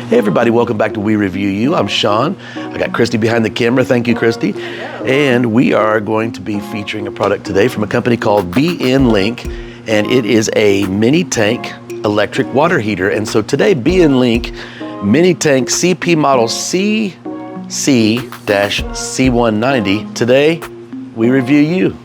Hey everybody, welcome back to We Review You. I'm Sean. I got Christy behind the camera. Thank you, Christy. And we are going to be featuring a product today from a company called BN Link, and it is a mini tank electric water heater. And so today, BN Link mini tank CP model C-C190. Today, we review you.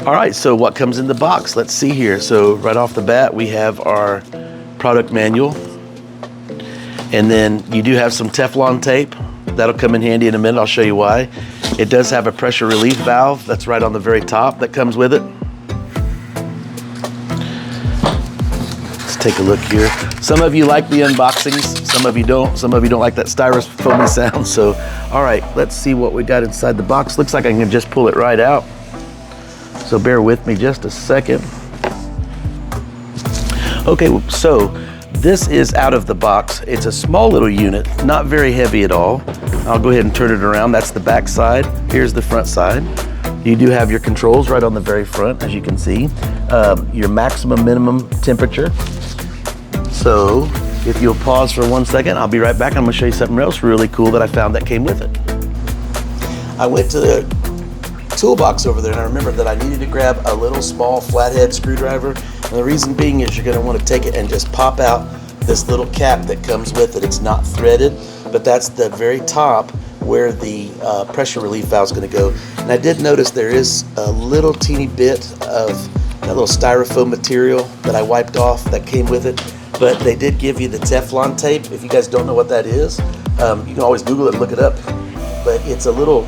All right, so what comes in the box? Let's see here. So right off the bat, we have our product manual. And then you do have some Teflon tape. That'll come in handy in a minute. I'll show you why. It does have a pressure relief valve that's right on the very top that comes with it. Let's take a look here. Some of you like the unboxings, some of you don't. Some of you don't like that styrofoamy sound. So, all right, let's see what we got inside the box. Looks like I can just pull it right out. So bear with me just a second. Okay, so this is out of the box. It's a small little unit, not very heavy at all. I'll go ahead and turn it around. That's the back side. Here's the front side. You do have your controls right on the very front, as you can see. Your maximum minimum temperature. So if you'll pause for 1 second, I'll be right back. I'm gonna show you something else really cool that I found that came with it. I went to the toolbox over there and I remembered that I needed to grab a little small flathead screwdriver, and the reason being is you're going to want to take it and just pop out this little cap that comes with it. It's not threaded, but that's the very top where the pressure relief valve is going to go. And I did notice there is a little teeny bit of that little styrofoam material that I wiped off that came with it, but they did give you the Teflon tape. If you guys don't know what that is, you can always Google it and look it up, but it's a little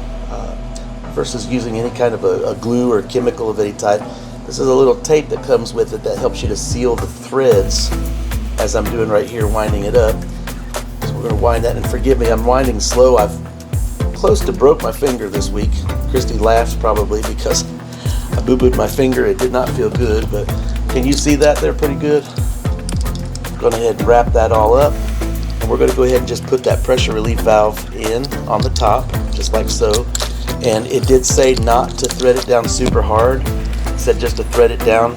versus using any kind of a glue or chemical of any type. This is a little tape that comes with it that helps you to seal the threads, as I'm doing right here, winding it up. So we're going to wind that, and forgive me, I'm winding slow. I've close to broke my finger this week. Christy laughs probably because I boo-booed my finger. It did not feel good, but can you see that there pretty good? Going ahead and wrap that all up, and we're going to go ahead and just put that pressure relief valve in on the top, just like so. And it did say not to thread it down super hard. It said just to thread it down.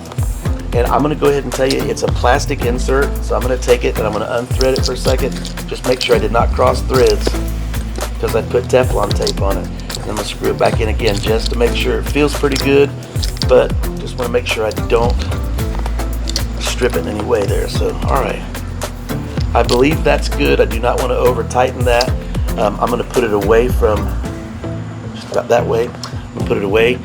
And I'm gonna go ahead and tell you it's a plastic insert. So I'm gonna take it and I'm gonna unthread it for a second. Just make sure I did not cross threads because I put Teflon tape on it. And I'm gonna screw it back in again just to make sure. It feels pretty good, but just wanna make sure I don't strip it in any way there. So, all right. I believe that's good. I do not wanna over tighten that. I'm gonna put it away from about that way. I'm gonna put it away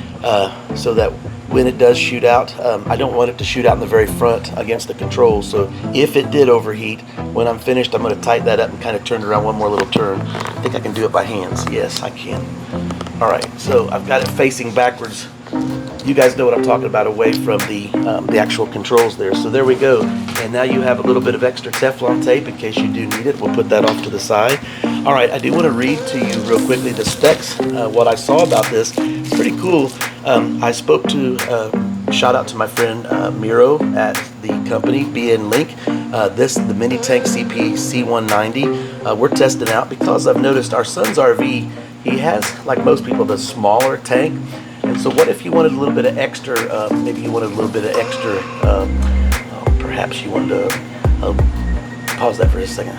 so that when it does shoot out, I don't want it to shoot out in the very front against the controls. So if it did overheat, when I'm finished, I'm gonna tighten that up and kind of turn it around one more little turn. I think I can do it by hands. Yes, I can. All right, so I've got it facing backwards. You guys know what I'm talking about, away from the actual controls there. So there we go. And now you have a little bit of extra Teflon tape in case you do need it. We'll put that off to the side. All right, I do want to read to you real quickly the specs. What I saw about this, it's pretty cool. I spoke to, shout out to my friend Miro at the company BN Link. The mini tank CP C190. We're testing out because I've noticed our son's RV, he has, like most people, the smaller tank. And so what if you wanted a little bit of extra, maybe you wanted a little bit of extra, perhaps you wanted to, pause that for a second.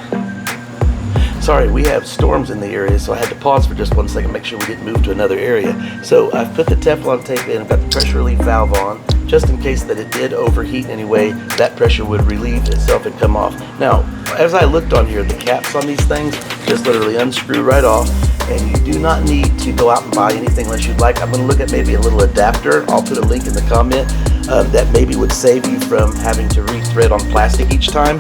Sorry, we have storms in the area, so I had to pause for just 1 second, make sure we didn't move to another area. So I've put the Teflon tape in, I've got the pressure relief valve on, just in case that it did overheat in any way, that pressure would relieve itself and come off. Now, as I looked on here, the caps on these things just literally unscrew right off, and you do not need to go out and buy anything unless you'd like. I'm gonna look at maybe a little adapter. I'll put a link in the comment that maybe would save you from having to re-thread on plastic each time.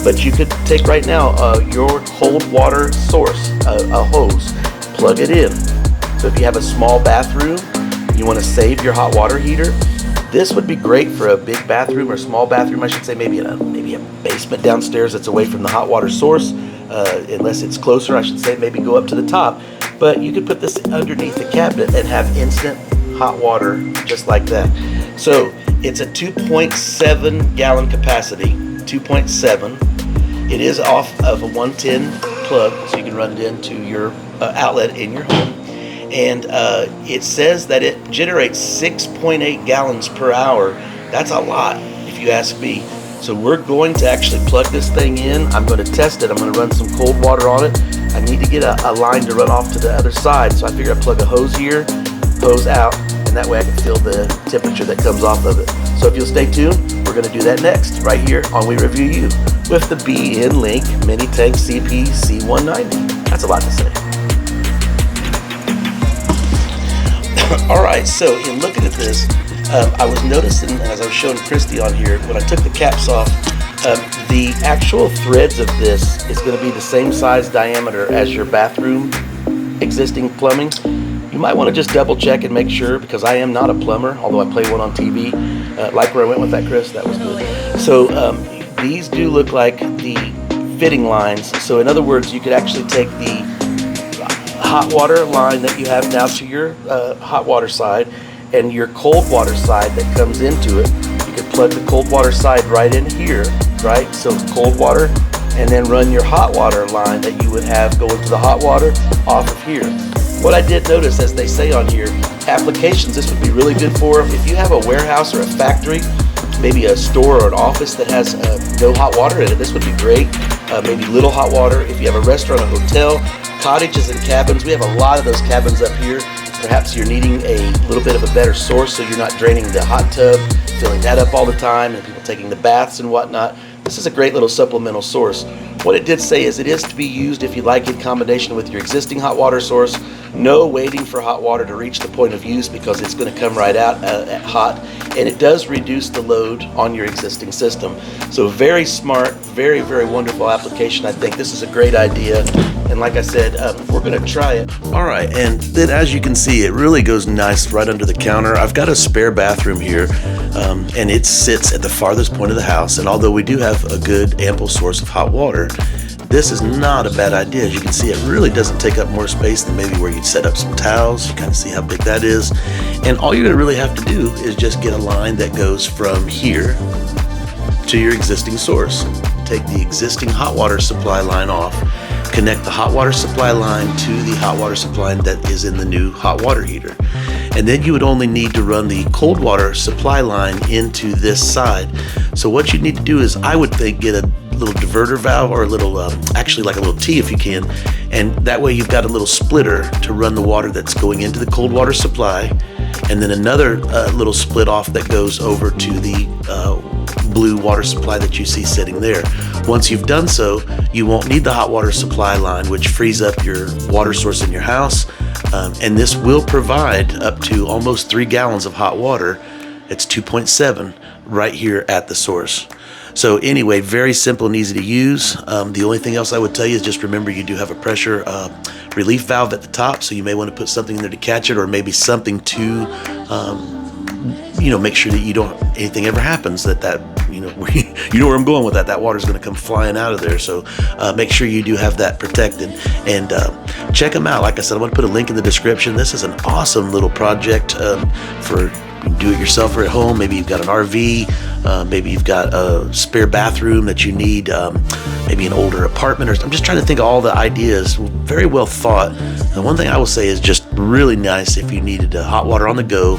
But you could take right now your cold water source, a hose, plug it in. So if you have a small bathroom, you want to save your hot water heater, this would be great for a big bathroom, or small bathroom, I should say, maybe a basement downstairs that's away from the hot water source. Unless it's closer, I should say, maybe go up to the top. But you could put this underneath the cabinet and have instant hot water just like that. So it's a 2.7 gallon capacity. 2.7. It is off of a 110 plug, so you can run it into your outlet in your home. And it says that it generates 6.8 gallons per hour. That's a lot, if you ask me. So we're going to actually plug this thing in. I'm going to test it. I'm going to run some cold water on it. I need to get a line to run off to the other side, so I figure I'd plug a hose here, hose out, and that way I can feel the temperature that comes off of it. So if you'll stay tuned, we're going to do that next, right here on We Review You, with the BN Link Mini Tank C-C190. That's a lot to say. All right, so in looking at this, I was noticing, as I was showing Christy on here, when I took the caps off, the actual threads of this is going to be the same size diameter as your bathroom existing plumbing. You might want to just double check and make sure, because I am not a plumber, although I play one on TV. Like where I went with that, Chris, that was good. So these do look like the fitting lines. So in other words, you could actually take the hot water line that you have now to your hot water side, and your cold water side that comes into it, you could plug the cold water side right in here, right? So cold water, and then run your hot water line that you would have going to the hot water off of here. What I did notice, as they say on here, applications this would be really good for. If you have a warehouse or a factory, maybe a store or an office that has no hot water in it, this would be great. Maybe little hot water. If you have a restaurant, a hotel, cottages and cabins, we have a lot of those cabins up here. Perhaps you're needing a little bit of a better source, so you're not draining the hot tub, filling that up all the time, and people taking the baths and whatnot. This is a great little supplemental source. What it did say is it is to be used, if you like, in combination with your existing hot water source. No waiting for hot water to reach the point of use, because it's going to come right out at hot, and it does reduce the load on your existing system. So very smart, very, very wonderful application. I think this is a great idea, and like I said, we're going to try it. All right, and then as you can see, it really goes nice right under the counter. I've got a spare bathroom here, and it sits at the farthest point of the house, and although we do have a good ample source of hot water, this is not a bad idea. As you can see, it really doesn't take up more space than maybe where you'd set up some towels. You kind of see how big that is. And all you're gonna really have to do is just get a line that goes from here to your existing source. Take the existing hot water supply line off, connect the hot water supply line to the hot water supply that is in the new hot water heater. And then you would only need to run the cold water supply line into this side. So what you need to do is, I would think, get a little diverter valve, or a little, actually like a little T if you can, and that way you've got a little splitter to run the water that's going into the cold water supply, and then another little split off that goes over to the blue water supply that you see sitting there. Once you've done so, you won't need the hot water supply line, which frees up your water source in your house, and this will provide up to almost 3 gallons of hot water. It's 2.7 right here at the source. So anyway, very simple and easy to use. The only thing else I would tell you is just remember you do have a pressure relief valve at the top, so you may want to put something in there to catch it, or maybe something to make sure that you don't, anything ever happens, that you know where I'm going with that water's going to come flying out of there. So make sure you do have that protected, and check them out. Like I said, I'm going to put a link in the description. This is an awesome little project for do it yourself or at home. Maybe you've got an RV, maybe you've got a spare bathroom that you need, maybe an older apartment, or I'm just trying to think of all the ideas. Very well thought. And one thing I will say is just really nice if you needed hot water on the go.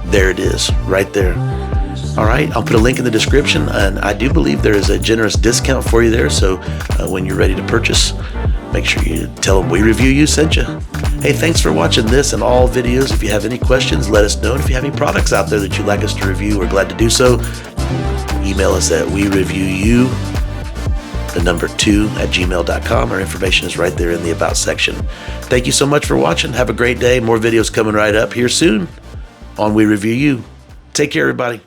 There it is, right there. All right, I'll put a link in the description, and I do believe there is a generous discount for you there. So when you're ready to purchase, make sure you tell them We Review You sent you. Hey, thanks for watching this and all videos. If you have any questions, let us know. And if you have any products out there that you'd like us to review, we're glad to do so. Email us at wereviewyu2@gmail.com. Our information is right there in the About section. Thank you so much for watching. Have a great day. More videos coming right up here soon on We Review You. Take care, everybody.